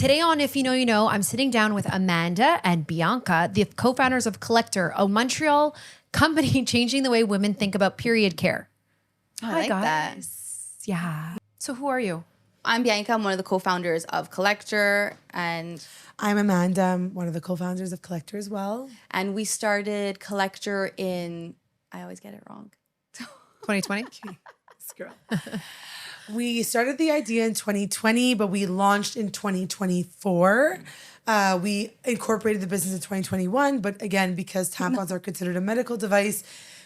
Today on If You Know, You Know, I'm sitting down with Amanda and Bianca, the co-founders of Collecteur, a Montreal company changing the way women think about period care. I like that. Yeah. So who are you? I'm Bianca. I'm one of the co-founders of Collecteur, and I'm Amanda. I'm one of the co-founders of Collecteur as well. And we started Collecteur in, I always get it wrong. 2020? Screw up. We started the idea in 2020, but we launched in 2024. We incorporated the business in 2021, but again, because tampons are considered a medical device,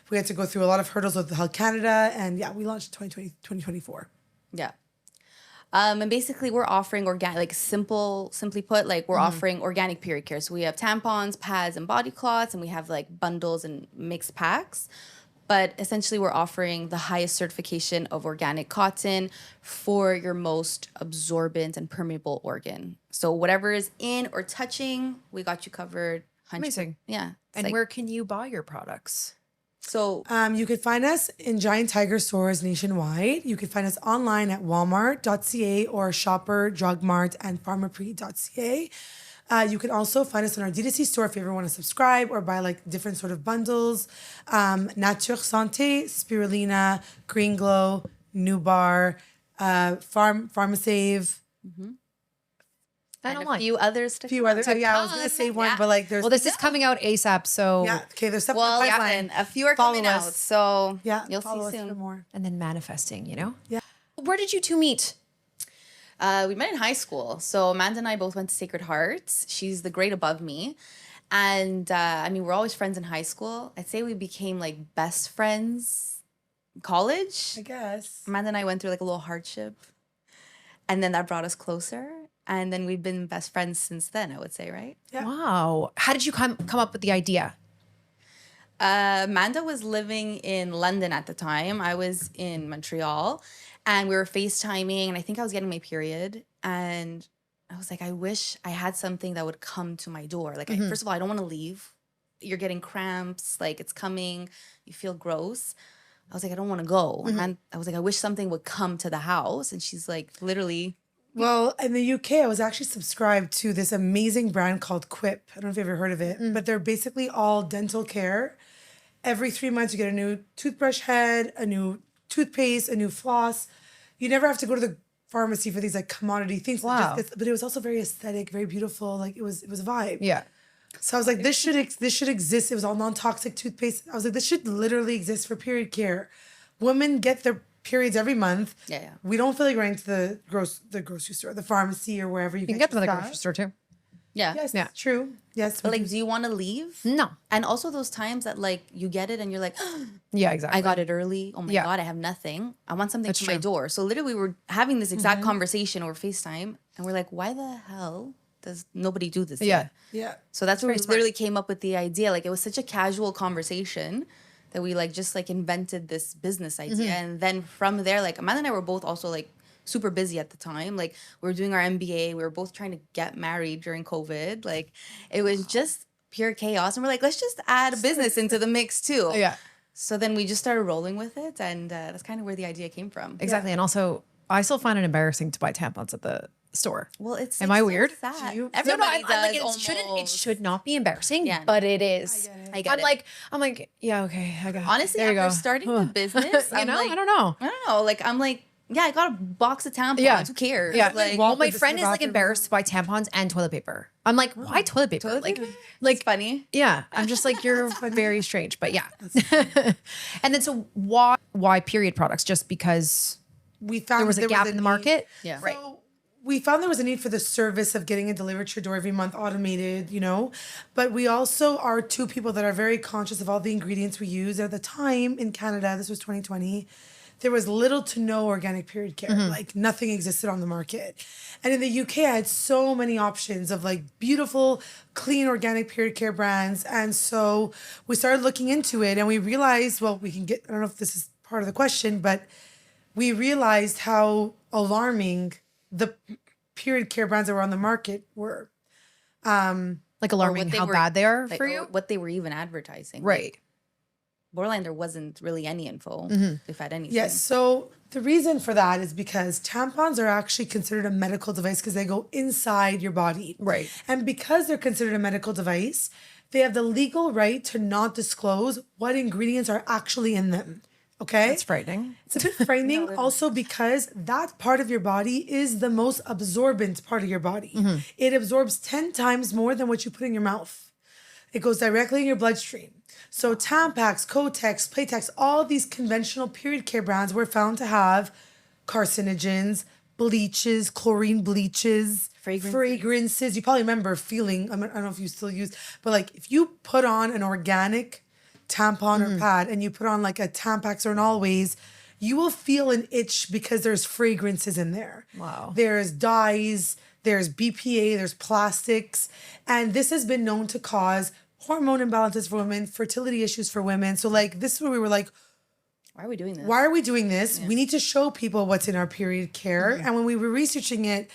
we had to go through a lot of hurdles with Health Canada, and yeah, we launched in 2024. Yeah. And basically we're offering organic, like simply put, like we're offering organic period care. So we have tampons, pads, and body cloths, and we have like bundles and mixed packs. But essentially we're offering the highest certification of organic cotton for your most absorbent and permeable organ. So whatever is in or touching, we got you covered. Amazing. Yeah. And where can you buy your products? So you could find us in Giant Tiger stores nationwide. You could find us online at walmart.ca or Shopper, Drug Mart, and pharmaprix.ca. You can also find us in our D2C store if you ever want to subscribe or buy like different sort of bundles. Nature Santé, Spirulina, Green Glow, Nubar, Pharmasave. And a few others to few others. Yeah, I was gonna say one, but like there's. Well, this is coming out ASAP, so Yeah. Okay. There's stuff. Well, in the yeah, pipeline. and a few are Follow coming us. out. So Yeah. you'll follow see us for soon. more. and then manifesting, you know? Yeah. Where did you two meet? We met in high school. So Amanda and I both went to Sacred Hearts. She's the grade above me. And I mean, we're always friends in high school. I'd say we became like best friends in college. I guess. Amanda and I went through like a little hardship. And then that brought us closer. And then we've been best friends since then, I would say, right? Yeah. Wow. How did you come up with the idea? Amanda was living in London at the time. I was in Montreal. And we were FaceTiming. And I think I was getting my period. And I was like, I wish I had something that would come to my door. Like, first of all, I don't want to leave. You're getting cramps. Like, it's coming. You feel gross. I was like, I don't want to go. And I was like, I wish something would come to the house. And she's like, literally... Well, in the UK, I was actually subscribed to this amazing brand called Quip. I don't know if you've ever heard of it, but they're basically all dental care. Every 3 months, you get a new toothbrush head, a new toothpaste, a new floss. You never have to go to the pharmacy for these like commodity things. Wow. But it was also very aesthetic, very beautiful. Like it was a vibe. Yeah. So I was like, this should exist. It was all non-toxic toothpaste. I was like, this should literally exist for period care. Women get their periods every month. Yeah. We don't feel like going to the grocery store, the pharmacy, or wherever you You can get them at the your grocery stuff. store too. Yeah. Yes, Yeah. true. Yes, But we like, do. do you want to leave? No. And also those times that like you get it and you're like, Yeah, exactly. I got it early. Oh my Yeah. God, I have nothing. I want something That's to my true. door. So literally we were having this exact conversation over FaceTime and we're like, why the hell does nobody do this Yeah. yet? Yeah. So that's where we very smart. literally came up with the idea. Like it was such a casual conversation that we like just like invented this business idea. And then from there, like Amanda and I were both also like super busy at the time. Like we were doing our MBA. We were both trying to get married during COVID. Like it was just pure chaos. And we're like, let's just add a business into the mix too. Yeah. So then we just started rolling with it. And that's kind of where the idea came from. Exactly. And also, I still find it embarrassing to buy tampons at the store. Well, it's Am like, I so weird? sad. Do you? Everybody does like, almost. it should not be embarrassing, Yeah. but it is. I get it. I'm like, yeah, okay, I got it. Honestly, there you after go. starting the business, you I'm know, like, I don't know. I don't know. Like, I'm like, yeah, I got a box of tampons. Yeah. Who cares? Yeah. Like, Well, my into friend the is like bathroom. embarrassed to buy tampons and toilet paper. I'm like, why toilet paper? Toilet like, paper? like it's funny. yeah. I'm just like, you're very strange, but yeah. And then so why period products? Just because We found there was a gap in the need. market? Yeah. Right. So we found there was a need for the service of getting it delivered to your door every month, automated, you know. But we also are two people that are very conscious of all the ingredients we use. At the time in Canada, this was 2020, there was little to no organic period care. Like nothing existed on the market. And in the UK, I had so many options of like beautiful, clean organic period care brands. And so we started looking into it and we realized, well, we can get, I don't know if this is part of the question, but we realized how alarming the period care brands that were on the market were. Like alarming they how were- bad they are Like, for or you? what they were even advertising. Right. borderline, there wasn't really any info, if I had anything. Yes. So the reason for that is because tampons are actually considered a medical device because they go inside your body. Right. And because they're considered a medical device, they have the legal right to not disclose what ingredients are actually in them. Okay? That's frightening. It's a bit frightening also because that part of your body is the most absorbent part of your body. It absorbs 10 times more than what you put in your mouth. It goes directly in your bloodstream. So Tampax, Kotex, Playtex, all these conventional period care brands were found to have carcinogens, bleaches, chlorine bleaches, fragrances. You probably remember feeling, I don't know if you still use, but like if you put on an organic tampon or pad and you put on like a Tampax or an Always, you will feel an itch because there's fragrances in there. Wow. There's dyes, there's BPA, there's plastics, and this has been known to cause hormone imbalances for women, fertility issues for women. So like this is where we were like, Why are we doing this? why are we doing this? We need to show people what's in our period care. And when we were researching it,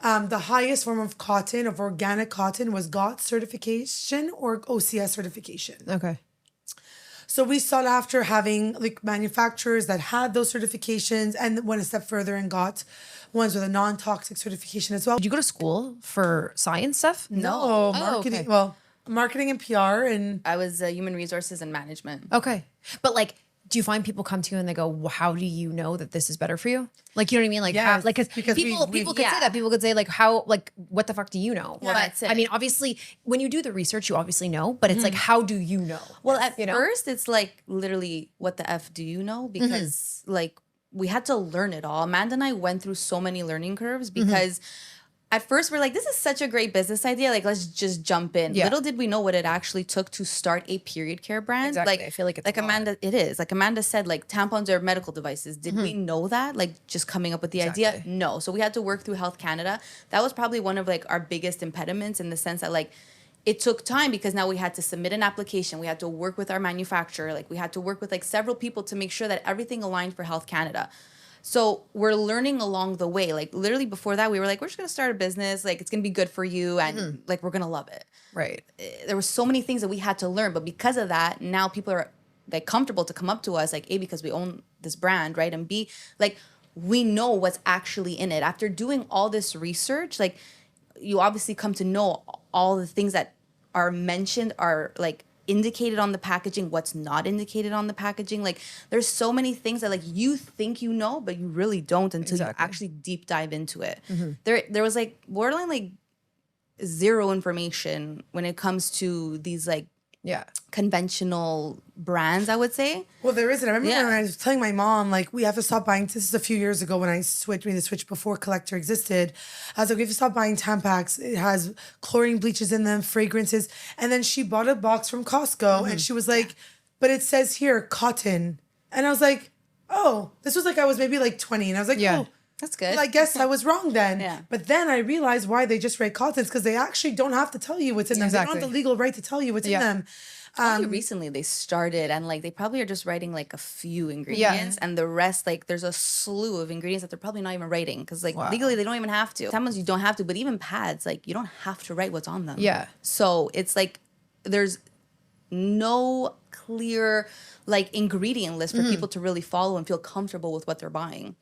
the highest form of cotton, of organic cotton, was GOT certification or OCS certification. Okay. So we sought after having like manufacturers that had those certifications and went a step further and got ones with a non-toxic certification as well. Did you go to school for science stuff? No, Oh, marketing. okay. Well, marketing and PR and I was human resources and management. Okay. But like, do you find people come to you and they go, well, how do you know that this is better for you? Like, you know what I mean? Like, Yes, how, like, because people we- could say that. People could say like, how, like, what the fuck do you know? Well, But, that's it. I mean, obviously, when you do the research, you obviously know, but it's like, how do you know? Well, at you know? first, it's like literally, what the F do you know? Because like we had to learn it all. Amanda and I went through so many learning curves because at first we're like, this is such a great business idea. Like, let's just jump in. Yeah. Little did we know what it actually took to start a period care brand. Exactly. Like, I feel like it's like a lot. Amanda, it is. Like Amanda said, like tampons are medical devices. Did we know that? Like just coming up with the idea? Exactly. No. So we had to work through Health Canada. That was probably one of like our biggest impediments in the sense that like it took time because now we had to submit an application. We had to work with our manufacturer. Like we had to work with like several people to make sure that everything aligned for Health Canada. So we're learning along the way. Like literally before that, we were like, we're just gonna start a business. Like it's gonna be good for you, and like we're gonna love it. Right. There were so many things that we had to learn, but because of that, now people are like comfortable to come up to us, like A, because we own this brand, right, and B, like we know what's actually in it. After doing all this research, like you obviously come to know all the things that are mentioned are like indicated on the packaging, what's not indicated on the packaging. Like there's so many things that like you think you know, but you really don't until you actually deep dive into it. There was like borderline like zero information when it comes to these like Yeah. conventional brands, I would say. well, there isn't. I remember Yeah. when I was telling my mom, like, we have to stop buying. This is a few years ago when I made the switch before Collecteur existed. I was like, we have to stop buying Tampax. It has chlorine bleaches in them, fragrances. And then she bought a box from Costco and she was like, but it says here cotton. And I was like, oh, this was like, I was maybe like 20. And I was like, Yeah. oh, That's good. well, I guess I was wrong then. Yeah. But then I realized why they just write cottons because they actually don't have to tell you what's in them. They don't Exactly. have the legal right to tell you what's Yeah. in them. Only recently they started, and like they probably are just writing like a few ingredients, and the rest, like there's a slew of ingredients that they're probably not even writing because like legally they don't even have to. Sometimes you don't have to, but even pads, like you don't have to write what's on them. Yeah. So it's like there's no clear like ingredient list for people to really follow and feel comfortable with what they're buying.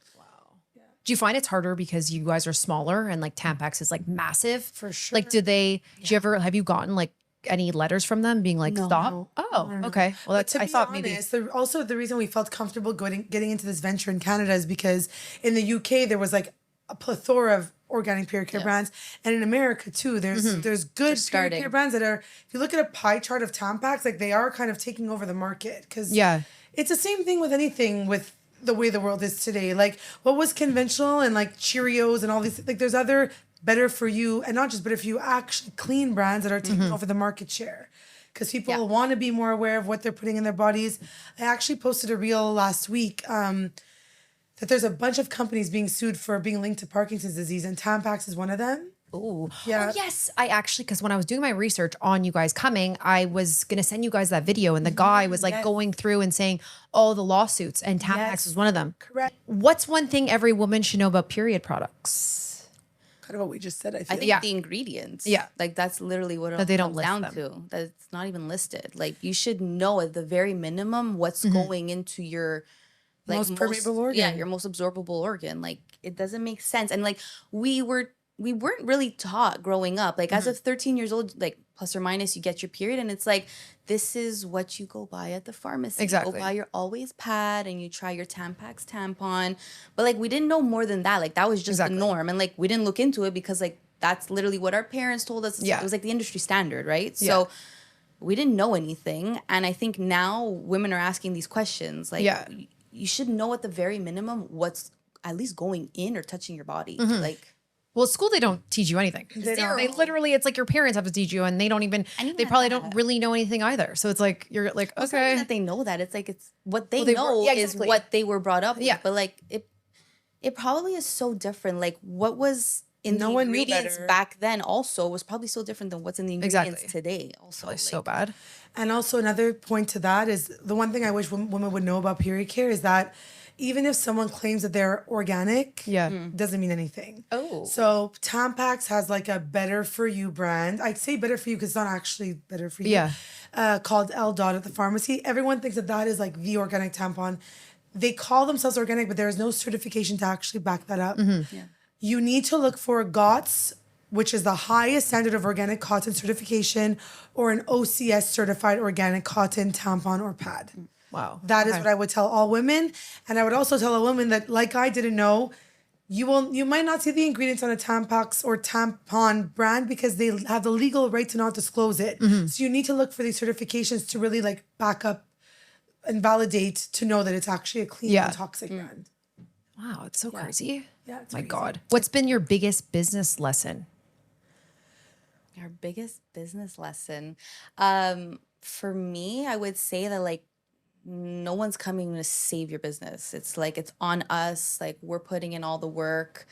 Do you find it's harder because you guys are smaller and like Tampax is like massive? For sure. Like, do have you gotten like any letters from them being like, stop? Oh, okay. Well, that's, To I be thought honest, maybe. also the reason we felt comfortable getting into this venture in Canada is because in the UK there was like a plethora of organic period care brands, and in America too, there's good period starting. care brands that are. If you look at a pie chart of Tampax, like they are kind of taking over the market because Yeah. it's the same thing with anything with the way the world is today. Like what was conventional and like Cheerios and all these, like there's other better for you and not just better for you, actually clean brands that are taking over the market share. Because people want to be more aware of what they're putting in their bodies. I actually posted a reel last week that there's a bunch of companies being sued for being linked to Parkinson's disease, and Tampax is one of them. Ooh. Yeah. Oh, yes. I actually, because when I was doing my research on you guys coming, I was going to send you guys that video. And the guy was like going through and saying all the lawsuits, and Tampax is one of them. Correct. What's one thing every woman should know about period products? kind of what we just said, I I feel. think the ingredients. Yeah. Like that's literally what That they it don't comes list down them. to. That it's not even listed. Like you should know at the very minimum what's going into your Most permeable organ. Yeah, your most absorbable organ. Like it doesn't make sense. And like we weren't really taught growing up. Like as of 13 years old, like plus or minus, you get your period, and it's like this is what you go buy at the pharmacy. Exactly. You go buy your Always pad and you try your Tampax tampon. But like we didn't know more than that. Like that was just the norm. And like we didn't look into it because like that's literally what our parents told us. Yeah. It was like the industry standard, right? So we didn't know anything. And I think now women are asking these questions. Like you should know at the very minimum what's at least going in or touching your body. Like Well, at school, they don't teach you anything. don't. They literally, it's like your parents have to teach you and they don't even, they probably don't really know anything either. So it's like, you're like, it's not even okay. that they know that. It's like it's what they they know were- is what they were brought up Yeah. with. But like it probably is so different. Like what was in No the one knew ingredients better. back then also was probably so different than what's in the ingredients today. Also, Probably so bad. And also another point to that is the one thing I wish women would know about period care is that even if someone claims that they're organic, doesn't mean anything. Oh. So Tampax has like a better for you brand. I'd say better for you because it's not actually better for you. Yeah. Called L Dot at the pharmacy. Everyone thinks that that is like the organic tampon. They call themselves organic, but there is no certification to actually back that up. Yeah. You need to look for GOTS, which is the highest standard of organic cotton certification, or an OCS certified organic cotton tampon or pad. Wow. That is what I would tell all women. And I would also tell a woman that, like I didn't know, you might not see the ingredients on a Tampax or tampon brand because they have the legal right to not disclose it. So you need to look for these certifications to really like back up and validate to know that it's actually a clean and toxic brand. Wow. It's so crazy. Yeah, it's My crazy. God. What's been your biggest business lesson? Our biggest business lesson. For me, I would say that like no one's coming to save your business. It's like it's on us. Like we're putting in all the work.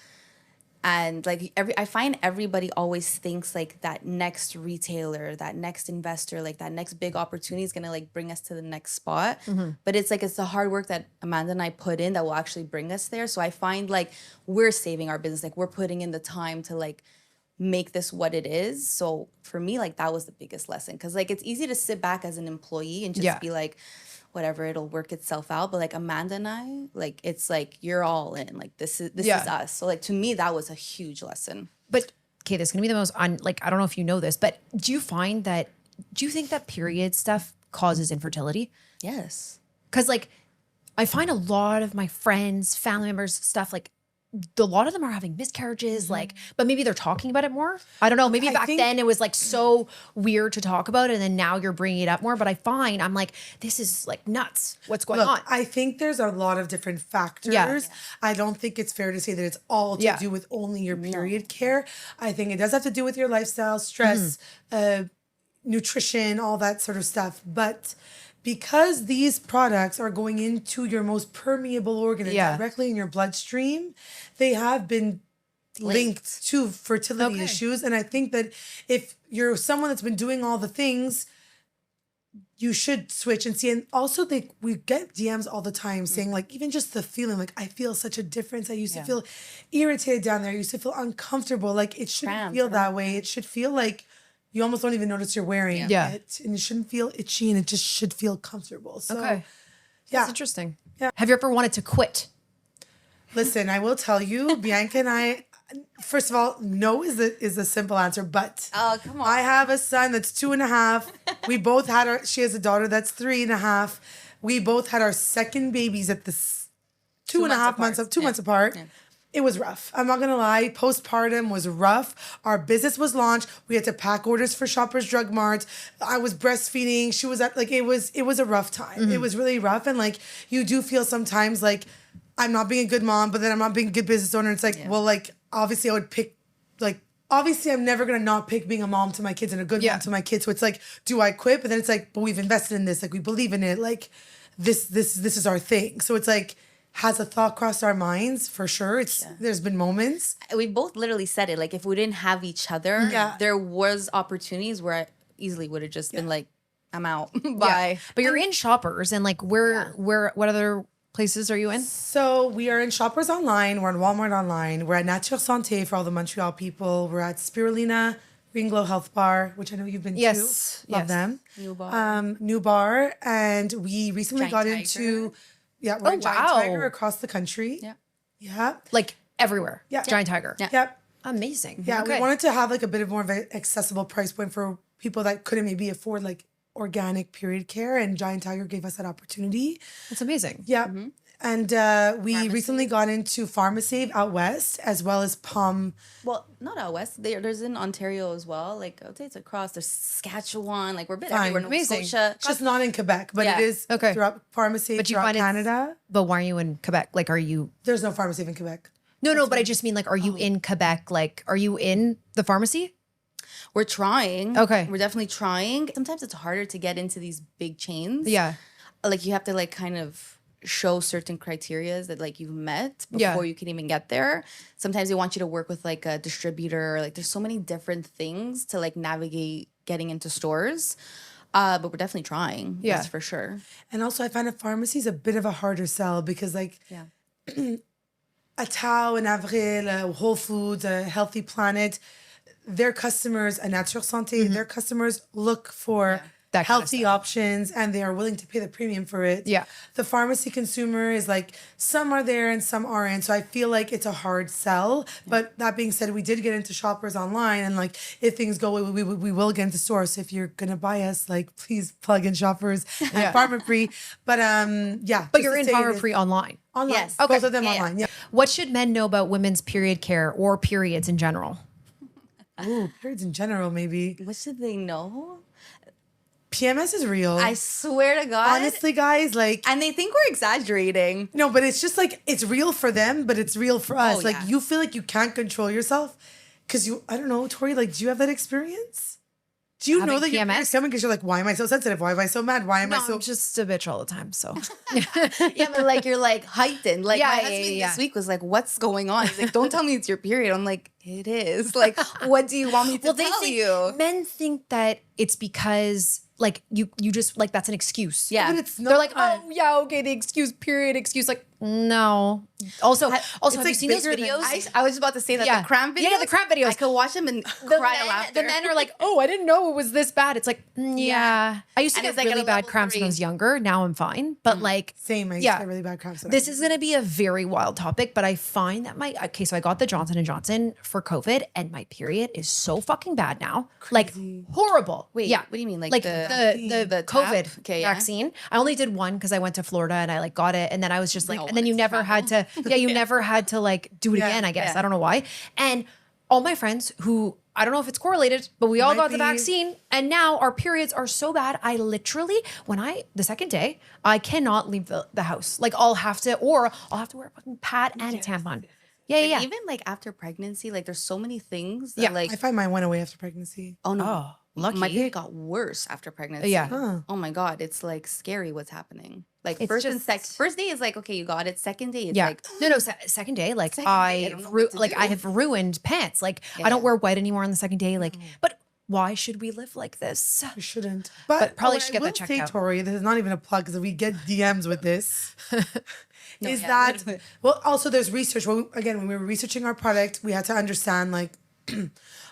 And like I find everybody always thinks like that next retailer, that next investor, like that next big opportunity is gonna like bring us to the next spot. But it's like it's the hard work that Amanda and I put in that will actually bring us there. So I find like we're saving our business, like we're putting in the time to like make this what it is. So for me, like that was the biggest lesson. Cause like it's easy to sit back as an employee and just be like, whatever, it'll work itself out. But like Amanda and I, like it's like you're all in. Like this is us. So like to me, that was a huge lesson. But okay, this is gonna be the most like I don't know if you know this, but do you think that period stuff causes infertility? Yes. Because like I find a lot of my friends, family members, stuff like a lot of them are having miscarriages, like, but maybe they're talking about it more. I don't know. Maybe back then it was like so weird to talk about, and then now you're bringing it up more. But I'm like, this is like nuts. What's going on? I think there's a lot of different factors. Yeah. I don't think it's fair to say that it's all to do with only your period care. I think it does have to do with your lifestyle, stress, nutrition, all that sort of stuff. But because these products are going into your most permeable organ and directly in your bloodstream, they have been linked to fertility issues. And I think that if you're someone that's been doing all the things, you should switch and see. And also we get DMs all the time saying like, even just the feeling, like I feel such a difference. I used to feel irritated down there. I used to feel uncomfortable. Like it shouldn't feel that way. It should feel like you almost don't even notice you're wearing it. And it shouldn't feel itchy and it just should feel comfortable. So That's interesting. Yeah. Have you ever wanted to quit? Listen, I will tell you, Bianca and I, first of all, no is a simple answer, but oh, come on. I have a son that's 2.5. We both had she has a daughter that's 3.5. We both had our second babies at this 2.5 months of 2 months apart. Yeah. It was rough. I'm not gonna lie. Postpartum was rough. Our business was launched. We had to pack orders for Shoppers Drug Mart. I was breastfeeding. She was at like it was a rough time. It was really rough, and like you do feel sometimes like I'm not being a good mom, but then I'm not being a good business owner. It's like well, like obviously I would pick like obviously I'm never gonna not pick being a mom to my kids and a good mom to my kids. So it's like, do I quit? But then it's like, but we've invested in this. Like we believe in it. Like this is our thing. So it's like. Has a thought crossed our minds for sure. There's been moments. We both literally said it. Like if we didn't have each other, there was opportunities where I easily would have just been like, I'm out. Bye. But you're in Shoppers and like what other places are you in? So we are in Shoppers Online. We're in Walmart Online. We're at Nature Santé for all the Montreal people. We're at Spirulina Green Glow Health Bar, which I know you've been Yes, to. Love yes. them. New bar. New bar. And we recently Giant got Tiger. into, we're in Giant wow. Tiger across the country. Yeah. Yeah. Like everywhere. Yeah. Giant Tiger. Yeah. Yep. Amazing. Yeah. Okay. We wanted to have like a bit of more of an accessible price point for people that couldn't maybe afford like organic period care. And Giant Tiger gave us that opportunity. That's amazing. Yeah. And we recently got into Pharmasave out west, as well as Palm. Well, not out west. There's in Ontario as well. Like, I would say it's across. There's Saskatchewan. Like, we're a bit Fine. everywhere. Nova Amazing. Scotia. It's just not in Quebec, but Yeah. it is Okay. throughout Pharmasave But you throughout find it's- Canada. But why are you in Quebec? Like, are you? There's no Pharmasave in Quebec. No, but I just mean like, are you in Quebec? Like, are you in the pharmacy? We're trying. Okay. We're definitely trying. Sometimes it's harder to get into these big chains. Yeah. Like, you have to, like, kind of show certain criterias that, like, you've met Yeah. before you can even get there. Sometimes they want you to work with, like, a distributor. Like, there's so many different things to, like, navigate getting into stores. But we're definitely trying. Yeah. That's for sure. And also, I find a pharmacy is a bit of a harder sell because, like, Yeah. a Tao, an Avril, a Whole Foods, a Healthy Planet, their customers, a Nature Santé, their customers look for That kind of healthy options and they are willing to pay the premium for it. Yeah. The pharmacy consumer is like, some are there and some aren't. So I feel like it's a hard sell. But that being said, we did get into Shoppers Online and like, if things go, we will get into stores. So if you're going to buy us, like, please plug in Shoppers and Pharma Free. But yeah. But just you're to in say Pharma that- Free online. Online. Yes. Both Okay. of them Yeah, yeah. online. Yeah. What should men know about women's period care or periods in general? Ooh, periods in general, maybe. What should they know? PMS is real. I swear to God. Honestly, guys, like, And they think we're exaggerating. no, but it's just like, it's real for them, but it's real for us. Oh, Like, yeah. you feel like you can't control yourself because I don't know, Tori, like, do you have that experience? Do you know Having that your PMS? period's coming because you're like, why am I so sensitive? Why am I so mad? Why am I so... I'm just a bitch all the time. So Yeah, but like, you're like heightened. Like, Yeah, my yeah, husband yeah. this week was like, what's going on? He's like, don't tell me it's your period. I'm like, it is. Like, what do you want me to tell you? men think that it's because like you just like that's an excuse. Yeah. But it's They're like, not. oh yeah, okay, the excuse, period, excuse. Like, no. Also, have you like seen those bigger than- videos? I was about to say that Yeah. the cramp videos. Yeah, the cramp videos. I could watch them and the cry men, laughter. the men are like, oh, I didn't know it was this bad. It's like, yeah. I used to And get it's like at really a bad level cramps when I 3. was younger. Now I'm fine. But like, Same, I used Yeah. to get really bad cramps. when I this was is going to be a very wild topic, but I find that so I got the Johnson & Johnson for COVID and my period is so fucking bad now. Like horrible. Wait, yeah. what do you mean? Like Like the the tap? COVID Okay, yeah. vaccine. I only did one because I went to Florida and I like got it. And then I was just like, No and then you one never had to, you never had to like do it Yeah, again, I guess. yeah. I don't know why. And all my friends who, I don't know if it's correlated, but we all Might got the be. vaccine and now our periods are so bad. I literally, the second day, I cannot leave the house. Like I'll have to wear a fucking pad and a tampon. Yeah, yeah. Even like after pregnancy, like there's so many things that Yeah. like, I find mine went away after pregnancy. oh no. Oh, lucky. My period got worse after pregnancy. Yeah. Huh. Oh my God. It's like scary what's happening. Like It's first and just- first day is like, okay, you got it. Second day, it's Yeah. like, No, second day, like Second day, I don't know what to I do. have ruined pants. Like I Yeah. don't wear white anymore on the second day. Like, but why should we live like this? You shouldn't. But probably what should I get that will checked say, out. Tori, this is not even a plug because we get DMs with this. Is yeah, that literally. well? Also, there's research. Well, again, when we were researching our product, we had to understand like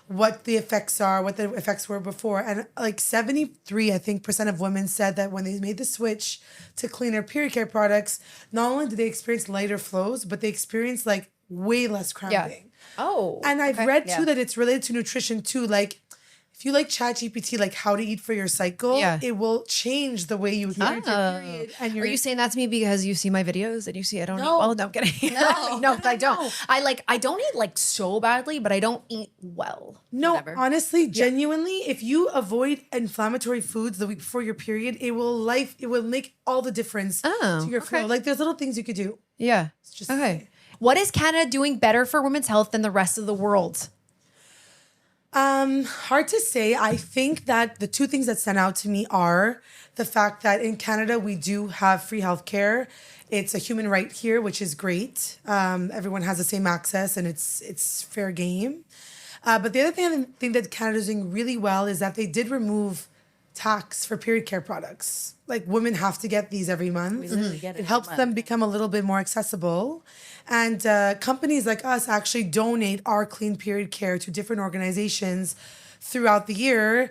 what the effects are, what the effects were before, and like 73, I think, % of women said that when they made the switch to cleaner period care products, not only did they experience lighter flows, but they experienced like way less cramping. Oh. And I've okay. read Yeah. too that it's related to nutrition too. Like, if you like ChatGPT, like how to eat for your cycle, Yeah. it will change the way you experience your period. And Are you saying that to me because you see my videos and you see I don't eat No. well? No, I'm kidding. No. no, I don't. I don't eat like so badly, but I don't eat well. No, Whatever. honestly, genuinely, if you avoid inflammatory foods the week before your period, it will make all the difference Oh, to your okay. flow. Like there's little things you could do. Yeah. just- Okay. What is Canada doing better for women's health than the rest of the world? Hard to say. I think that the two things that stand out to me are the fact that in Canada we do have free healthcare. It's a human right here, which is great. Everyone has the same access, and it's fair game. But the other thing I think that Canada is doing really well is that they did remove tax for period care products. Like women have to get these every month. We literally get it It every helps month. them become a little bit more accessible. And companies like us actually donate our clean period care to different organizations throughout the year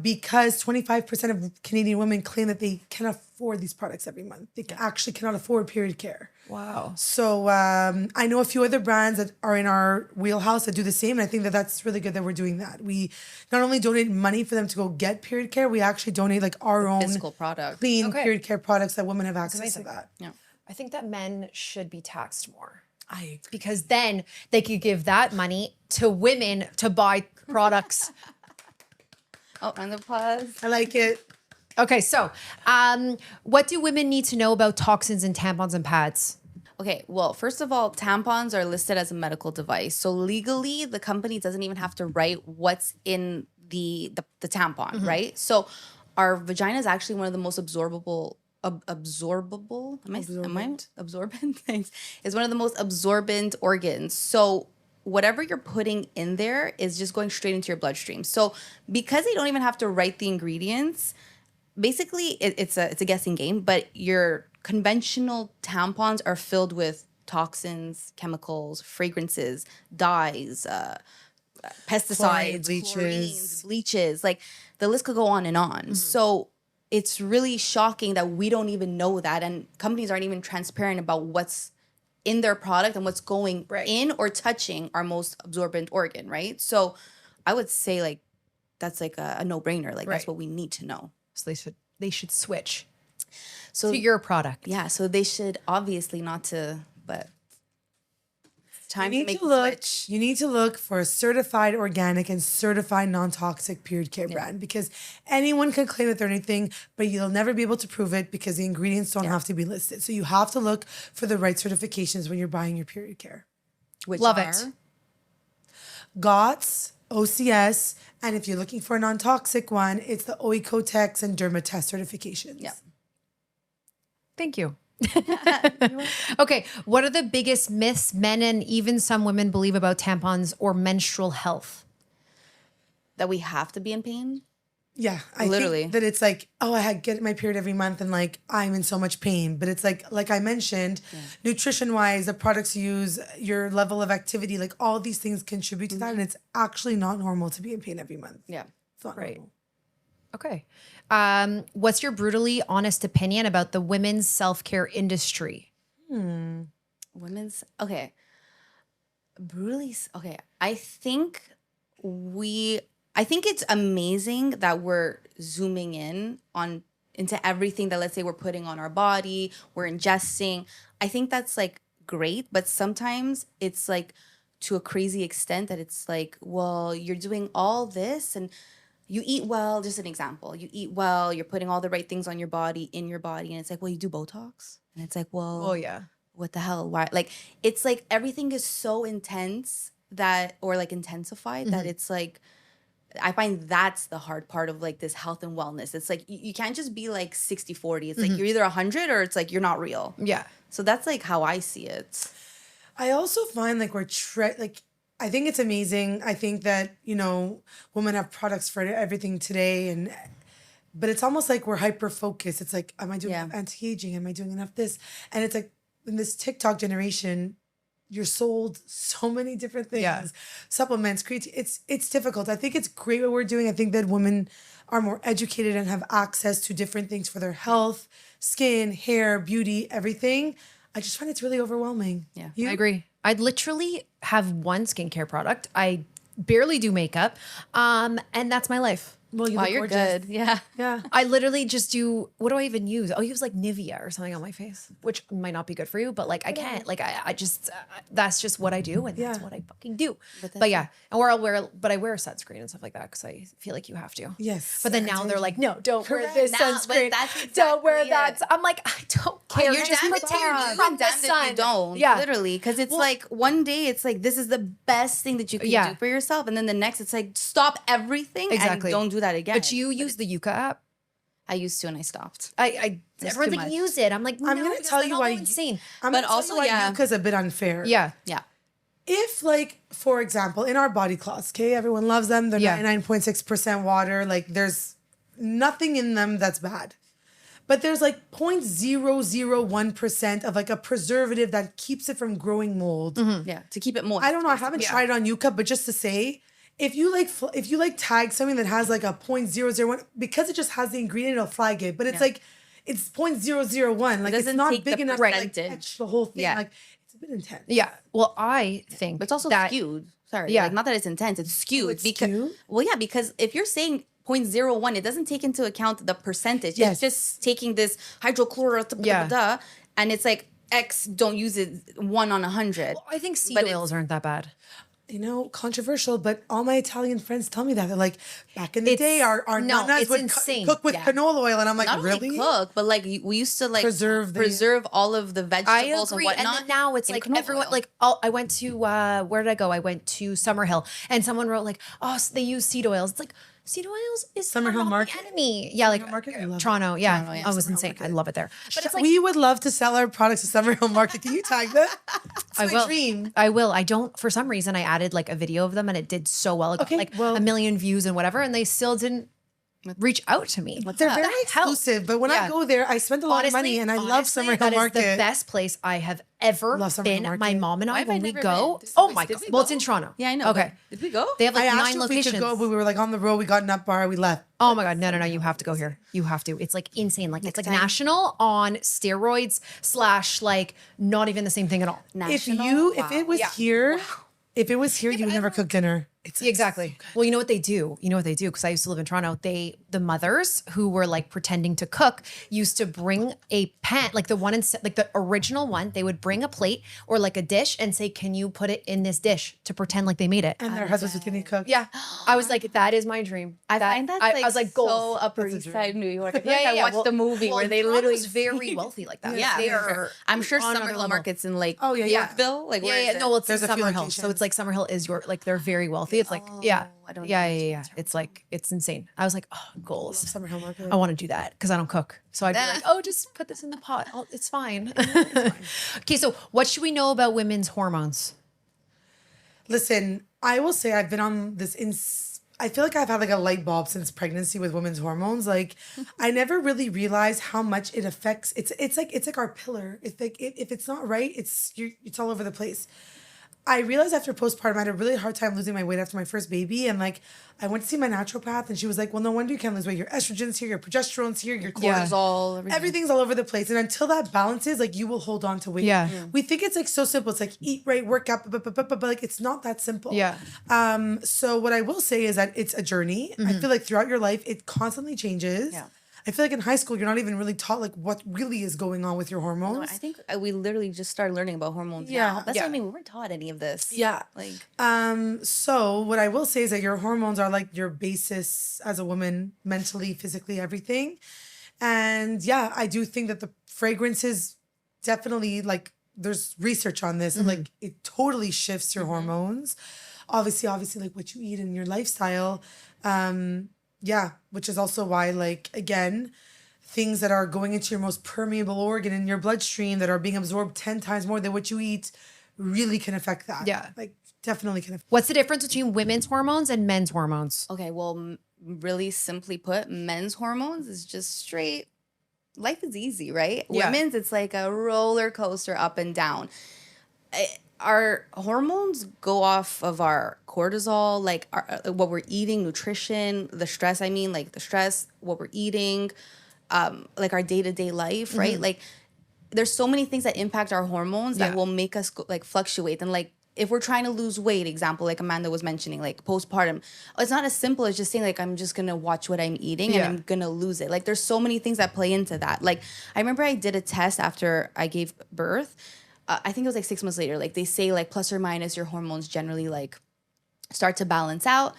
because 25% of Canadian women claim that they can afford these products every month. They actually cannot afford period care. Wow. So I know a few other brands that are in our wheelhouse that do the same. And I think that that's really good that we're doing that. We not only donate money for them to go get period care, we actually donate like our own Physical product. clean period care products that women have access to that. Yeah. I think that men should be taxed more. I agree. Because then they could give that money to women to buy products. Oh, and the pause. I like it. Okay, so what do women need to know about toxins in tampons and pads? Okay, well, first of all, tampons are listed as a medical device. So legally, the company doesn't even have to write what's in the tampon, right? So our vagina is actually one of the most absorbent? Thanks. Is one of the most absorbent organs. So whatever you're putting in there is just going straight into your bloodstream. So because they don't even have to write the ingredients, basically it's a guessing game, but your conventional tampons are filled with toxins, chemicals, fragrances, dyes, pesticides, bleaches. chlorines, bleaches. Like the list could go on and on. So it's really shocking that we don't even know that, and companies aren't even transparent about what's in their product and what's going in or touching our most absorbent organ, right? So I would say like that's like a no-brainer. Like that's what we need to know. So they should switch So to your product. yeah, so they should obviously not to, but it's time to make the look. switch. You need to look for a certified organic and certified non-toxic period care brand because anyone can claim that they're anything, but you'll never be able to prove it because the ingredients don't have to be listed. So you have to look for the right certifications when you're buying your period care. Which Love are, it. GOTS, OCS, and if you're looking for a non-toxic one, it's the IYKYK and Dermatest certifications. Yeah. Thank you. Okay, what are the biggest myths men and even some women believe about tampons or menstrual health? that we have to be in pain. Yeah, I Literally. think that it's like, oh, I get my period every month and like I'm in so much pain. But it's like I mentioned, nutrition wise, the products you use, your level of activity, like all these things contribute to that. And it's actually not normal to be in pain every month. Yeah. It's not normal. Okay. What's your brutally honest opinion about the women's self-care industry? Women's, okay. Brutally, okay. I think it's amazing that we're zooming in on into everything that, let's say, we're putting on our body, we're ingesting. I think that's like great, but sometimes it's like to a crazy extent that it's like, well, you're doing all this and you eat well. Just an example, you eat well, you're putting all the right things on your body, in your body, and it's like, well, you do Botox, and it's like, well, Oh yeah. what the hell? Why? Like, it's like everything is so intense that, or like intensified that it's like, I find that's the hard part of like this health and wellness. It's like, you can't just be like 60-40. It's like, you're either 100 or it's like, you're not real. Yeah. So that's like how I see it. I also find like I think it's amazing. I think that, women have products for everything today but it's almost like we're hyper focused. It's like, am I doing enough anti-aging? Am I doing enough this? And it's like in this TikTok generation, you're sold so many different things. Yeah. Supplements, creatine. It's difficult. I think it's great what we're doing. I think that women are more educated and have access to different things for their health, skin, hair, beauty, everything. I just find it's really overwhelming. Yeah. You? I agree. I literally have one skincare product. I barely do makeup. And that's my life. Well, you Wow, look you're gorgeous. good. Yeah. Yeah. I literally just do, what do I even use? I'll use like Nivea or something on my face, which might not be good for you, but like I can't. Like I just, that's just what I do and that's what I fucking do. But yeah, I wear sunscreen and stuff like that because I feel like you have to. Yes. But then now they're like, no, don't wear Correct. this Nah, but sunscreen. that's Don't wear exactly that. I'm like, I don't care. You're Just damned protect if you me do, from and the damned sun. if you don't. Yeah. Literally. Because it's like one day it's like, this is the best thing that you can do for yourself. And then the next it's like, stop everything and don't do that again. But you use the Yuka app? I used to and I stopped. Everyone's too like, much. use it. I'm like, I'm going to tell you why. Insane. But also, Yuka's a bit unfair. Yeah. Yeah. If, like, for example, in our body cloths, okay, everyone loves them. They're 99.6% water. Like, there's nothing in them that's bad. But there's like 0.001% of like a preservative that keeps it from growing mold. Yeah, to keep it moist. I don't know. I haven't tried it on Yuka, but just to say, if you like tag something that has like a 0.001, because it just has the ingredient, it'll flag it. But it's like, it's 0.001. Like, it's not big enough to like catch the whole thing. Like, it's a bit intense. Yeah. Well, I think But it's also skewed. Sorry. Yeah. Like, not that it's intense. It's skewed. It's skewed? Well, yeah, because if you're saying 0.01, it doesn't take into account the percentage. Yes. It's just taking this hydrochloro, and it's like X, don't use it 1 on 100. I think seed oils aren't that bad. You know, controversial, but all my Italian friends tell me that. They're like, back in the day, our nanas would cook with canola oil. And I'm like, not really? Only cook, but like we used to like preserve all of the vegetables and whatnot. And then now it's like everyone, like, I went to, where did I go? I went to Summerhill, and someone wrote like, oh, so they use seed oils. It's like, seed oils is Summerhill Market? the enemy. Yeah, like Toronto. Yeah, Toronto, yeah. I was insane. I love it there. But it's like, we would love to sell our products to Summerhill Market. Can you tag that? It's my dream. I will. I don't, for some reason, I added like a video of them and it did so well. It got like a million views and whatever, and they still didn't reach out to me. They're very exclusive, but when I go there, I spend a lot of money, and I love Summerhill Market. That is the best place I have ever been. My mom and I, when we go, oh my God. Well, it's in Toronto. Yeah, I know. Okay. Did we go? They have like I 9 asked you locations. if we could go, but we were like on the road. We got nut bar. We left. Oh my God. No. You have to go here. You have to. It's like insane. Like, it's like national on steroids / like not even the same thing at all. National? If it was here, you would never cook dinner. It's like exactly. Well, you know what they do? Because I used to live in Toronto. The mothers who were like pretending to cook used to bring a pan, like the one like the original one. They would bring a plate or like a dish and say, "Can you put it in this dish?" to pretend like they made it. And their husbands would didn't cook. Yeah, I was like, that is my dream. I find that I was like, so Upper East Side, New York. I watched the movie where they Toronto's literally very wealthy like that. Yeah, they are. I'm sure Summerhill Market's in like Yorkville. Like where is it? No, well, it's in There's a few Summerhill, locations. so it's like Summerhill is like they're very wealthy. It's like I don't know. Yeah. It's like, it's insane. I was like, oh, goals. Summerhill Market. I want to do that because I don't cook. So I'd be like, oh, just put this in the pot. It's fine. Okay, so what should we know about women's hormones? Listen, I will say I've been on this I feel like I've had like a light bulb since pregnancy with women's hormones. Like, I never really realized how much it affects. It's like our pillar. It's like if it's not right, it's all over the place. I realized after postpartum, I had a really hard time losing my weight after my first baby. And like, I went to see my naturopath and she was like, well, no wonder you can't lose weight. Your estrogen's here, your progesterone's here, your cortisol, everything's all over the place. And until that balances, like, you will hold on to weight. Yeah. We think it's like so simple. It's like eat right, work out, but like, it's not that simple. Yeah. So what I will say is that it's a journey. I feel like throughout your life, it constantly changes. Yeah. I feel like in high school, you're not even really taught like what really is going on with your hormones. No, I think we literally just started learning about hormones now. That's what I mean. We weren't taught any of this. Yeah. Like, so what I will say is that your hormones are like your basis as a woman, mentally, physically, everything. And yeah, I do think that the fragrances definitely, like, there's research on this and like it totally shifts your hormones. Obviously, like what you eat and your lifestyle. Yeah, which is also why, like, again, things that are going into your most permeable organ in your bloodstream that are being absorbed 10 times more than what you eat really can affect that. Yeah. Like, definitely can affect. What's the difference between women's hormones and men's hormones? okay, well, really simply put, men's hormones is just straight. Life is easy, right? Yeah. Women's, it's like a roller coaster up and down. Our hormones go off of our cortisol, like what we're eating, nutrition, the stress. I mean, like the stress, what we're eating, like our day-to-day life, right? Like, there's so many things that impact our hormones that will make us like fluctuate. And like, if we're trying to lose weight, example, like Amanda was mentioning, like postpartum, it's not as simple as just saying like, I'm just gonna watch what I'm eating and I'm gonna lose it. Like, there's so many things that play into that. Like, I remember I did a test after I gave birth. I think it was like 6 months later. Like, they say like plus or minus your hormones generally like start to balance out.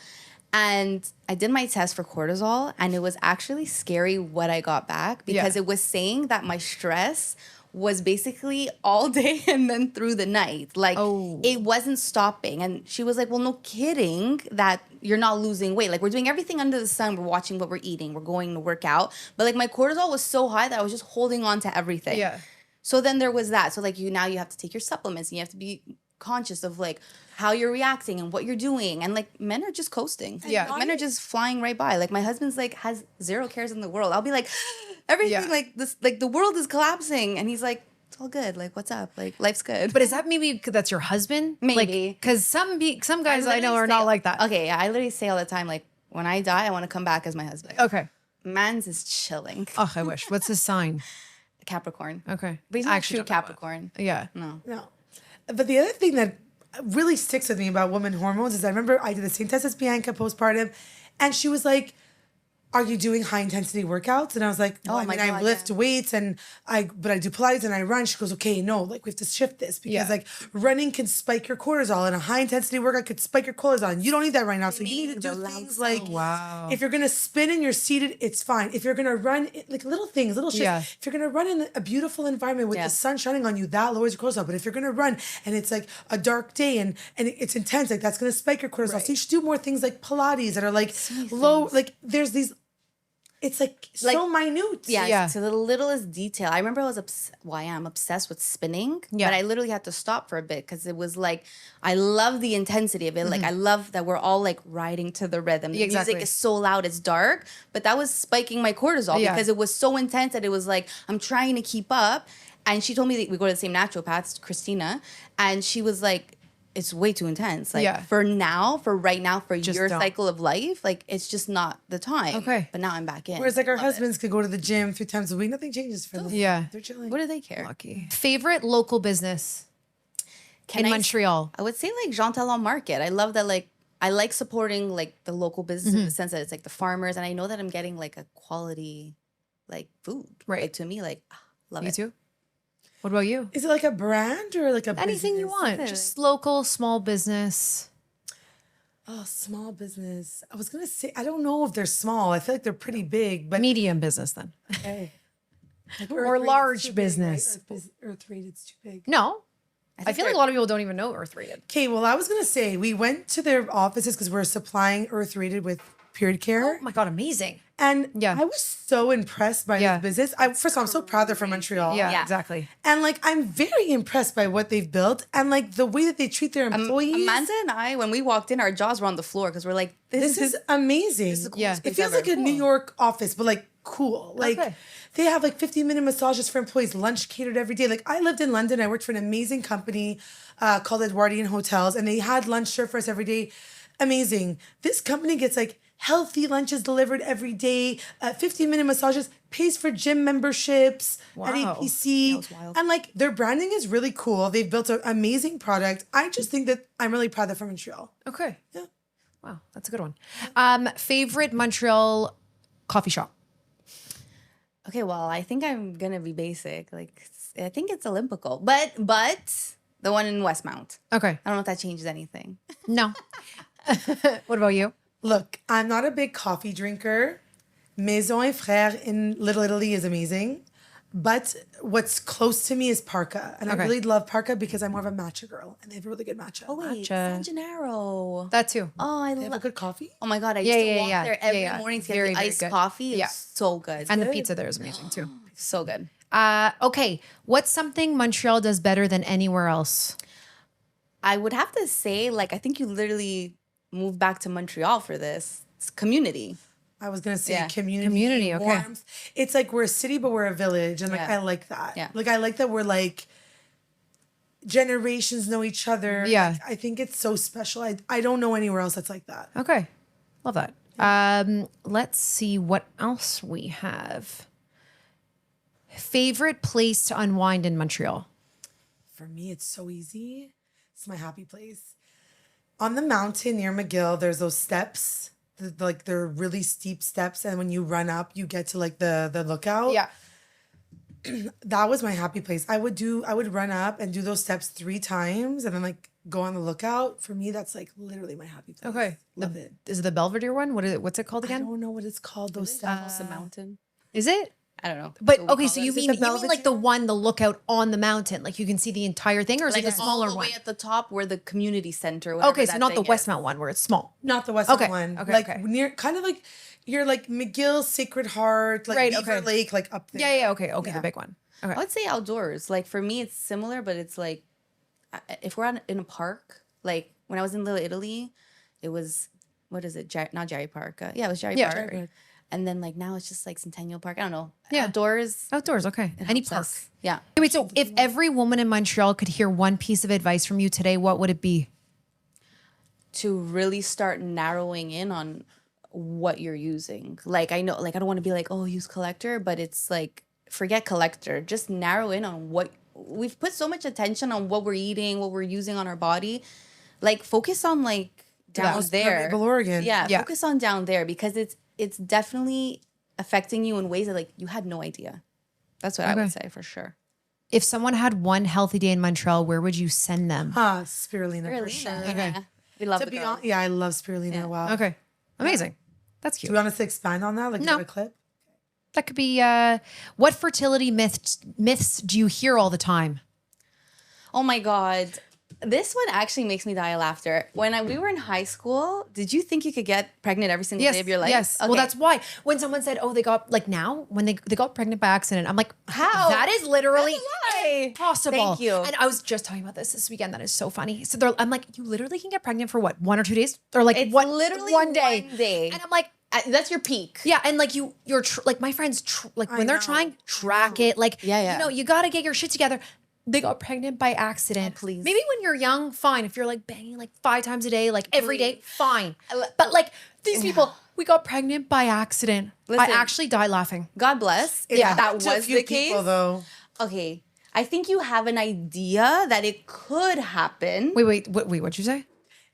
And I did my test for cortisol, and it was actually scary what I got back because it was saying that my stress was basically all day and then through the night. Like, it wasn't stopping. And she was like, well, no kidding that you're not losing weight. Like, we're doing everything under the sun. We're watching what we're eating. We're going to work out. But like, my cortisol was so high that I was just holding on to everything. Yeah. So then there was that. So like, now you have to take your supplements and you have to be conscious of like how you're reacting and what you're doing. And like men are just coasting. Yeah. Men are just flying right by. Like my husband's like has zero cares in the world. I'll be like, everything like this, like the world is collapsing. And he's like, it's all good. Like, what's up? Like, life's good. But is that maybe because that's your husband? Maybe. Because some guys I know are not like that. Okay, yeah, I literally say all the time, like, when I die, I want to come back as my husband. Okay. Man's is chilling. Oh, I wish. What's his sign? Capricorn. Okay. But he's not Actually true don't know what. Capricorn. Yeah. No. No. But the other thing that really sticks with me about women hormones is I remember I did the same test as Bianca postpartum, and she was like, are you doing high intensity workouts? And I was like, well, I lift weights and but I do Pilates and I run. She goes, okay, no, like we have to shift this because like running can spike your cortisol and a high intensity workout could spike your cortisol. And you don't need that right now. So you need to do things like, if you're going to spin and you're seated, it's fine. If you're going to run, like little things, little shifts. Yeah. If you're going to run in a beautiful environment with the sun shining on you, that lowers your cortisol. But if you're going to run and it's like a dark day and it's intense, like that's going to spike your cortisol. So you should do more things like Pilates that are like low, like there's these, it's like so minute. Yeah, to the littlest detail. I remember I am obsessed with spinning, but I literally had to stop for a bit because it was like, I love the intensity of it. Like, I love that we're all like riding to the rhythm. The music is so loud, it's dark, but that was spiking my cortisol because it was so intense that it was like, I'm trying to keep up. And she told me that we go to the same naturopath, Christina, and she was like, it's way too intense. Like for right now, for just your cycle of life, like it's just not the time. Okay. But now I'm back in. Whereas like our husbands could go to the gym 3 times a week. Nothing changes for them. Yeah. They're chilling. What do they care? Lucky. Favorite local business in Montreal? I would say like Jean Talon Market. I love that, like, I like supporting like the local business in the sense that it's like the farmers, and I know that I'm getting like a quality like food. Right. Like, to me, like, love it. Me too. What about you? Is it like a brand or like a Anything you want. Just local, small business. Oh, small business. I was going to say, I don't know if they're small. I feel like they're pretty big, but. Medium business then. Okay. Like Or large business. Big, right? Earth Rated's too big. No. I feel like a lot of people don't even know Earth Rated. Okay, well, I was going to say, we went to their offices because we're supplying Earth Rated with period care. Oh my God, amazing. And I was so impressed by this business. First of all, I'm so proud they're from Montreal. Yeah, exactly. And like, I'm very impressed by what they've built and like the way that they treat their employees. Amanda and I, when we walked in, our jaws were on the floor because we're like, this is amazing. This is the coolest It feels like a New York office, but like cool. Like they have like 15-minute massages for employees, lunch catered every day. Like I lived in London. I worked for an amazing company called Edwardian Hotels, and they had lunch served for us every day. Amazing. This company gets like healthy lunches delivered every day, 15-minute massages, pays for gym memberships at APC. That was wild. And like their branding is really cool. They've built an amazing product. I just think that I'm really proud they're from Montreal. Okay. Yeah. Wow, that's a good one. Favorite Montreal coffee shop? Okay, well, I think I'm gonna be basic. Like, I think it's Olympical, but the one in Westmount. Okay. I don't know if that changes anything. No. What about you? Look, I'm not a big coffee drinker. Maison et Frères in Little Italy is amazing. But what's close to me is Parka. And I really love Parka because I'm more of a matcha girl. And they have a really good matcha. Oh, wait, Matcha. San Gennaro. That too. Oh, I They have a love good coffee? Oh my God, I used to walk there every yeah. morning to get Very, the very iced good. coffee. It's Yeah. so good. And the pizza there is amazing too. So good. Okay. What's something Montreal does better than anywhere else? I would have to say, like, I think you literally moved back to Montreal for this. It's community. I was going to say community. Community, okay. Warmth. It's like we're a city, but we're a village. And like, I like that. Yeah. Like, I like that we're like, generations know each other. Yeah. Like, I think it's so special. I don't know anywhere else that's like that. Okay. Love that. Let's see what else we have. Favorite place to unwind in Montreal? For me, it's so easy. It's my happy place. On the mountain near McGill, there's those steps. Like they're really steep steps, and when you run up, you get to like the lookout. Yeah. That was my happy place. I would run up and do those steps 3 times, and then like go on the lookout. For me, that's like literally my happy place. Okay. Love it. Is it the Belvedere one? What's it called I again? don't know what it's called. Those steps. The mountain. Is it? I don't know. But What we okay, call so it. you Is it mean the you mean Belvedere? like the one, the lookout on the mountain, like you can see the entire thing, or is like it the smaller all the one? way at the top where the community center? Whatever Okay, so that not the thing is. Westmount one where it's small. Not the West Okay, one. okay, Like okay. near, kind of like you're like McGill, Sacred Heart, like Right, Beaver okay. Lake, like up there. Yeah, okay, the big one. Okay. I would say outdoors. Like for me, it's similar, but it's like if we're in a park, like when I was in Little Italy, it was, what is it? Not Jerry Park. Yeah, it was Jerry Park. Jerry. And then like now it's just like Centennial Park. I don't know. Yeah. Outdoors. Okay. Any helps park. us. Yeah. Wait, so if every woman in Montreal could hear one piece of advice from you today, what would it be? To really start narrowing in on what you're using. Like I know, like I don't want to be like, oh, use Collecteur, but it's like, forget Collecteur. Just narrow in on what we've put so much attention on what we're eating, what we're using on our body. Like focus on like down there. Oregon. Yeah, focus on down there because it's definitely affecting you in ways that like you had no idea. That's what I would say for sure. If someone had one healthy day in Montreal, where would you send them? Spirulina for sure. Okay. We love To the be girls. honest, yeah, I love spirulina. Yeah. Wow. Okay. Amazing. That's Do cute. you want us to expand on that? Like, No. do a clip? That could be, what fertility myths do you hear all the time? Oh my God. This one actually makes me die of laughter. When we were in high school, did you think you could get pregnant every single day of your life? Yes. Okay. Well, that's why when someone said, oh, they got like now when they got pregnant by accident, I'm like, How? That is literally That's a lie. impossible. Thank you. And I was just talking about this weekend. That is so funny. So I'm like, you literally can get pregnant for what, 1 or 2 days? Or like It's what? literally one day. 1 day. And I'm like, That's your peak. yeah, and like you're like my friends, like when they're trying, track it. Like, Yeah. you know, you got to get your shit together. They got pregnant by accident. Oh, please. Maybe when you're young, fine. If you're like banging like 5 times a day, like every day, fine. But like these people, we got pregnant by accident. Listen. I actually died laughing. God bless. It Yeah, that happened to a was few the case. people, though. Okay. I think you have an idea that it could happen. Wait, what'd you say?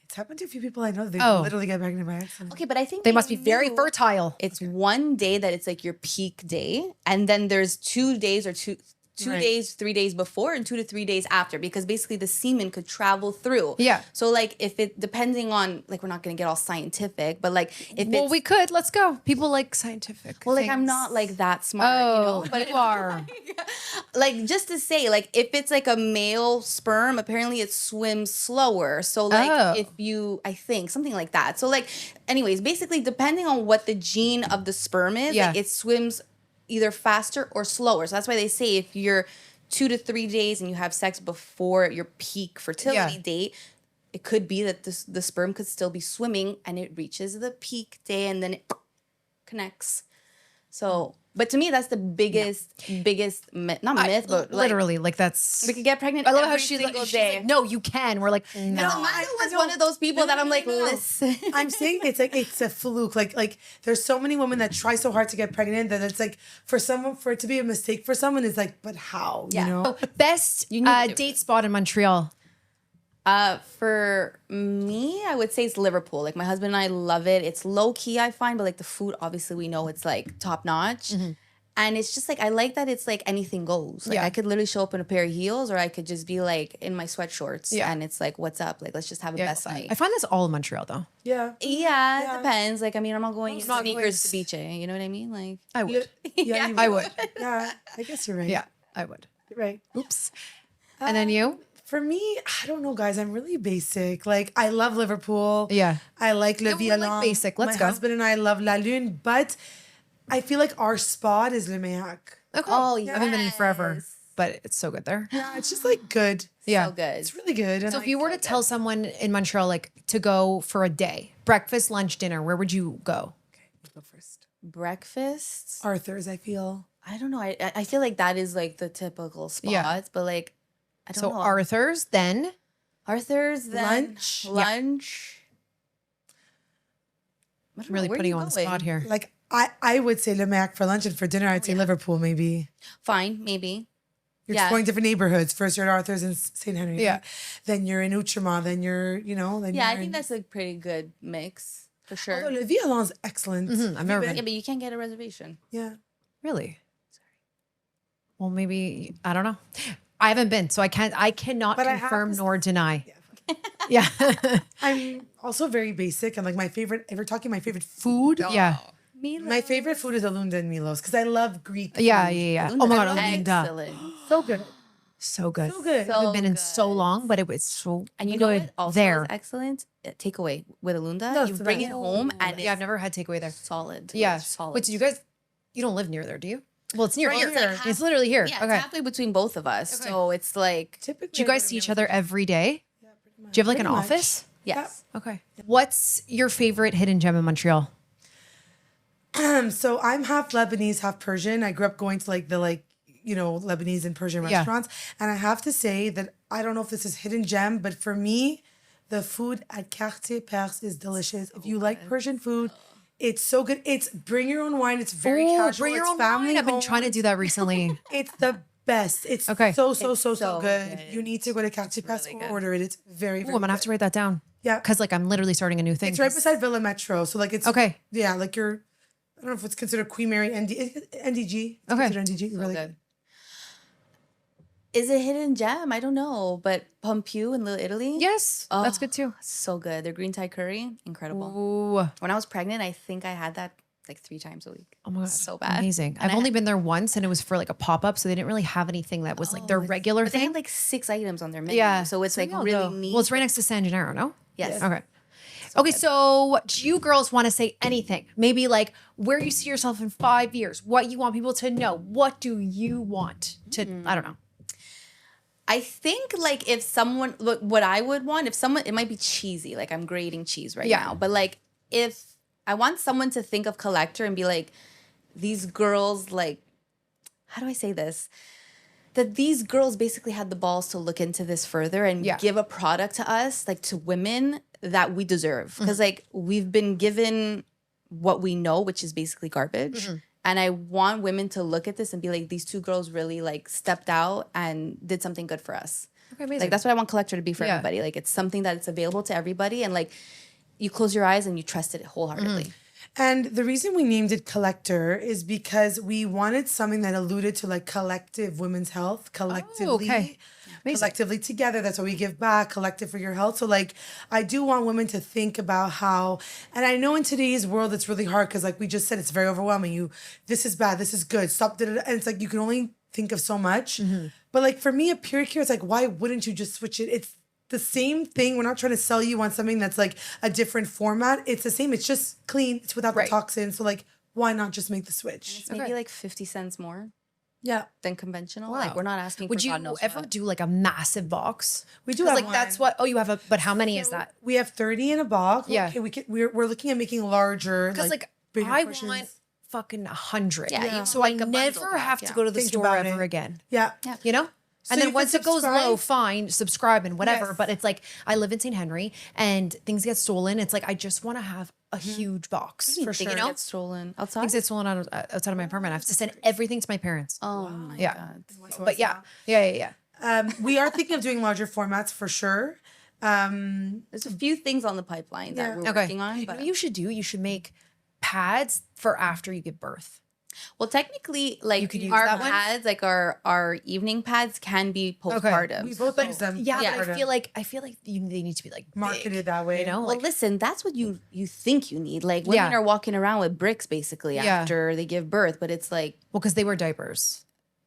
It's happened to a few people I know. They Oh. literally get pregnant by accident. Okay, but I think They must be very knew fertile. It's 1 day that it's like your peak day, and then there's 2 days or two Right. days, 3 days before, and 2 to 3 days after, because basically the semen could travel through. Yeah. So like if it depending on like we're not gonna get all scientific, but like if Well, it's we could. Let's go. People like scientific. well, like I'm things. not like that smart, Oh, you know. But you are. like just to say, like if it's like a male sperm, apparently it swims slower. So like Oh. if you, I think something like that. So like, anyways, basically depending on what the gene of the sperm is, Yeah. like it swims either faster or slower. So that's why they say if you're 2 to 3 days and you have sex before your peak fertility Yeah. date, it could be that the sperm could still be swimming and it reaches the peak day and then it connects. So, but to me, that's the biggest myth, not myth, but like, literally, like that's. we could get pregnant I love every how she's like, single day. no, you can. We're like, no. Amanda was one of those people that I'm like, listen. I'm saying it's like it's a fluke. Like there's so many women that try so hard to get pregnant that it's like for it to be a mistake for someone is like, but how? Yeah. You know? Best You need to do date spot in Montreal. For me, I would say it's Liverpool. Like my husband and I love it. It's low key, I find, but like the food, obviously, we know it's like top notch. And it's just like I like that it's like anything goes. Like Yeah. I could literally show up in a pair of heels, or I could just be like in my sweat shorts, Yeah. and it's like, what's up? Like let's just have a best night. I find this all in Montreal though. Yeah. Yeah, it depends. Like I mean, I'm not going in not sneakers going- to beach. You know what I mean? Like I would. Yeah. I would. Yeah. I guess you're right. Yeah, I would. You're right. Oops. And then you? For me, I don't know, guys. I'm really basic. Like I love Liverpool. Yeah. I like Le we're, like, Violon. basic. Let's My go. husband and I love La Lune, but I feel like our spot is Le Méac. Okay. Oh, I haven't been in forever, yes. but it's so good there. Yeah, it's just like good. Yeah. so good. It's really good. And So if you were to tell someone in Montreal, like to go for a day, breakfast, lunch, dinner, where would you go? go first. Breakfast. Arthur's, I feel. I don't know. I feel like that is like the typical spots, Yeah. but like I don't So know. Arthur's, then Arthur's, then Lunch. lunch. I don't know, really where are putting you you on the going? spot here. Like I would say Le Mac for lunch, and for dinner I'd say Liverpool maybe. Fine, maybe. You're Yeah. exploring different neighborhoods. First you're at Arthur's and St. Henry. Yeah. Then you're in Outremont. Then you're, then Yeah, I you're think in- that's a pretty good mix for sure. Although Le Violon's excellent. I've never Yeah, been. but you can't get a reservation. Yeah. Really? Well, maybe I don't know. I haven't been, so I cannot But I have confirm this- nor deny. Yeah. I'm also very basic and like my favorite, if we're talking my favorite food, Yeah. my favorite food is Alunda and Milos because I love Greek food. Yeah. Oh my God, Alinda. Excellent. So good. So good. So good. I haven't been in So so good. long, but it was so And you know good what also there. is excellent? Takeaway with Alunda. No, you so bring that- it home and Yeah, I've never had takeaway there. it's solid. Yeah. It's solid. Wait, so you don't live near there, do you? Well, it's near right here. here. It's literally here. Yeah, Okay. it's halfway between both of us. Okay. So it's like, Typically, Do you guys see each other every day? Yeah, pretty much. Do you have like Pretty an much. office? yes. Okay. What's your favorite hidden gem in Montreal? So I'm half Lebanese, half Persian. I grew up going to like the Lebanese and Persian Yeah. restaurants, and I have to say that I don't know if this is hidden gem, but for me, the food at Quartier Perse is delicious. If you like Persian food, it's so good. It's bring your own wine. It's very casual. Bring your It's own family wine. I've been trying to owned. do that recently. It's the best. It's Okay. so It's good. so good. You need to go to Quartier Perse really or good. order it. It's very, Ooh, very I'm gonna have good. to write that down. Yeah. Because like I'm literally starting a new thing. It's right beside Villa Metro. So like it's Okay. Yeah, like you're I don't know if it's considered Queen Mary NDG. It's Okay. considered NDG. So Really good. good. Is it hidden gem? I don't know. But Pompieu in Little Italy? Yes, that's Oh, good too. So good. Their green Thai curry, incredible. Ooh. When I was pregnant, I think I had that like 3 times a week. Oh my god, So bad. amazing! And I've only been there once, and it was for like a pop up, so they didn't really have anything that was like their regular But they thing. had like 6 items on their menu. Yeah, So it's like yeah, really though. neat. Well, it's right next to San Gennaro, no? Yes. Okay. Okay, so do you girls want to say anything? Maybe like where you see yourself in 5 years, what you want people to know. What do you want to, I don't know. I think like if someone, look, what I would want, if someone, it might be cheesy, like I'm grating cheese right Yeah. now, but like if I want someone to think of Collector and be like, these girls, like, how do I say this? That these girls basically had the balls to look into this further and Yeah. give a product to us, like to women that we deserve. Mm-hmm. Because like we've been given what we know, which is basically garbage. Mm-hmm. And I want women to look at this and be like, these 2 girls really like stepped out and did something good for us. Okay, amazing. Like that's what I want Collector to be for Yeah. everybody. Like it's something that it's available to everybody, and like you close your eyes and you trust it wholeheartedly. Mm-hmm. And the reason we named it Collector is because we wanted something that alluded to like collective women's health, collectively. okay. Amazing. Collectively together. That's what we give back, collective for your health. So like I do want women to think about how, and I know in today's world it's really hard because like we just said, it's very overwhelming. This is bad, this is good, stop, and it's like you can only think of so much. But like for me, a PureCare, it's like, why wouldn't you just switch it? It's the same thing. We're not trying to sell you on something that's like a different format. It's the same. It's just clean. It's without Right. the toxins. So like, why not just make the switch? It's maybe like 50 cents more Yeah, than conventional. Wow. Like we're not asking Would for you God knows ever what. do like a massive box? we do 'Cause, have like that's one. what. Oh, you have a. But how many is that? We have 30 in a box. Yeah. Okay, we're looking at making larger. Because like bigger I portions. want fucking 100. Yeah, you So like I a bundle never pack, have to yeah. go to the Think store about ever it. again. Yeah. You know? So And then you once can it goes subscribe. low, fine, subscribe and whatever. Yes. But it's like I live in St. Henry and things get stolen. It's like I just want to have a huge box for Think sure. it You know? gets stolen outside. Things get stolen outside of my apartment. I have to send everything to my parents. Oh my Yeah. God. But yeah. We are thinking of doing larger formats for sure. There's a few things on the pipeline that Yeah. we're Okay. working on. You know But what you should do? You should make pads for after you give birth. well, technically, like could use our that one? pads, like our evening pads, can be postpartum. We both use them. Yeah, Yeah. but I feel like they need to be like Marketed big, that way. You know? Well, Like, listen, that's what you think you need. Like women Yeah. are walking around with bricks basically Yeah. after they give birth, but it's like, well, because they wear diapers.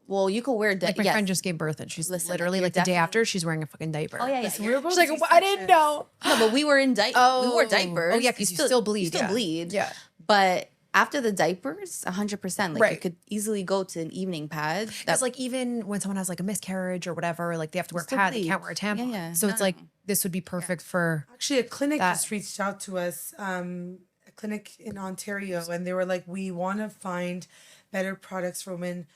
well, you could wear Like my friend just gave birth and she's Listen, literally you're like the day definitely- after she's wearing a fucking diaper. Oh yeah, yeah. Listen, you're- we're both She's like, C-sections. I didn't know. No, but we were in we wore diapers. Oh yeah, because you still bleed. You still yeah. bleed. Yeah. But after the diapers, 100%. Like you Right. could easily go to an evening pad. That's That's like even when someone has like a miscarriage or whatever, like they have to wear a Still pad, they bleed. can't wear a tampon. Yeah, yeah. So No, it's no, like no. this would be perfect for Actually, a clinic that. just reached out to us, a clinic in Ontario, and they were like, we want to find better products for women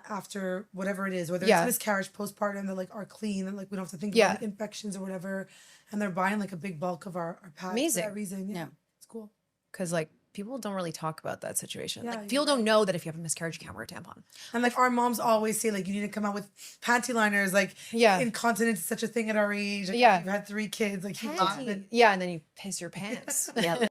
after whatever it is, whether Yeah. it's miscarriage, postpartum, that like are clean, and like we don't have to think Yeah. about infections or whatever. And they're buying like a big bulk of our pads Amazing. for that reason. Yeah, Yeah. it's cool. because like people don't really talk about that situation. Yeah, like you're people don't know that if you have a miscarriage, you can't wear a tampon. And like our moms always say, like you need to come out with panty liners. Like Yeah. incontinence is such a thing at our age. Like, Yeah. you've had 3 kids. Like you Yeah, and then you piss your pants. yeah.